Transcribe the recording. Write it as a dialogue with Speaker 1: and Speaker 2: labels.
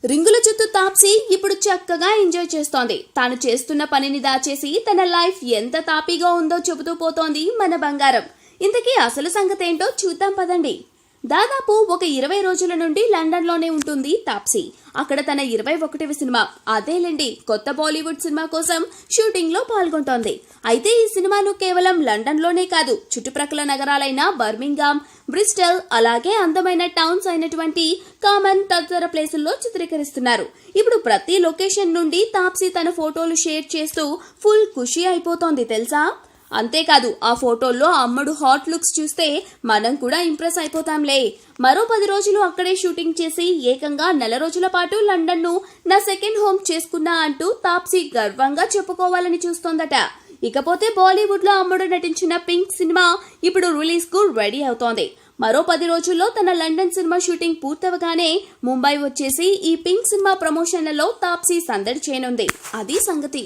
Speaker 1: రింగుల చుట్టూ తాప్సీ ఇప్పుడు చక్కగా ఎంజాయ్ చేస్తోంది. తాను చేస్తున్న పనిని దాచేసి తన లైఫ్ ఎంత తాపీగా ఉందో చెబుతూ పోతోంది మన బంగారం. ఇంతకీ అసలు సంగతేంటో చూద్దాం పదండి. దాదాపు ఒక 20 రోజుల నుండి లండన్ లోనే ఉంటుంది తాప్సీ. అక్కడ తన 21వ సినిమా, అదేలేండి కొత్త బాలీవుడ్ సినిమా కోసం షూటింగ్ లో పాల్గొంటోంది. అయితే ఈ సినిమాను కేవలం లండన్ లోనే కాదు, చుట్టుప్రక్కల నగరాలైన బర్మింగ్హామ్, బ్రిస్టల్, అలాగే అందమైన టౌన్స్ అయినటువంటి కామన్ తదితర ప్లేసుల్లో చిత్రీకరిస్తున్నారు. ఇప్పుడు ప్రతి లొకేషన్ నుండి తాప్సీ తన ఫోటోలు షేర్ చేస్తూ ఫుల్ ఖుషి అయిపోతోంది తెలుసా. అంతేకాదు ఆ ఫోటోల్లో అమ్మడు హాట్ లుక్స్ చూస్తే మనం కూడా ఇంప్రెస్ అయిపోతాంలే. మరో 10 రోజులు అక్కడే షూటింగ్ చేసి ఏకంగా 4 రోజుల పాటు లండన్ ను నా సెకండ్ హోమ్ చేసుకున్నా అంటూ తాప్సీ గర్వంగా చెప్పుకోవాలని చూస్తోందట. ఇకపోతే బాలీవుడ్ లో అమ్మడు నటించిన పింక్ సినిమా ఇప్పుడు రిలీజ్ కు రెడీ అవుతోంది. మరో 10 రోజుల్లో తన లండన్ సినిమా షూటింగ్ పూర్తవగానే ముంబై వచ్చేసి ఈ పింక్ సినిమా ప్రమోషన్లలో తాప్సీ సందడి చేయనుంది. అది సంగతి.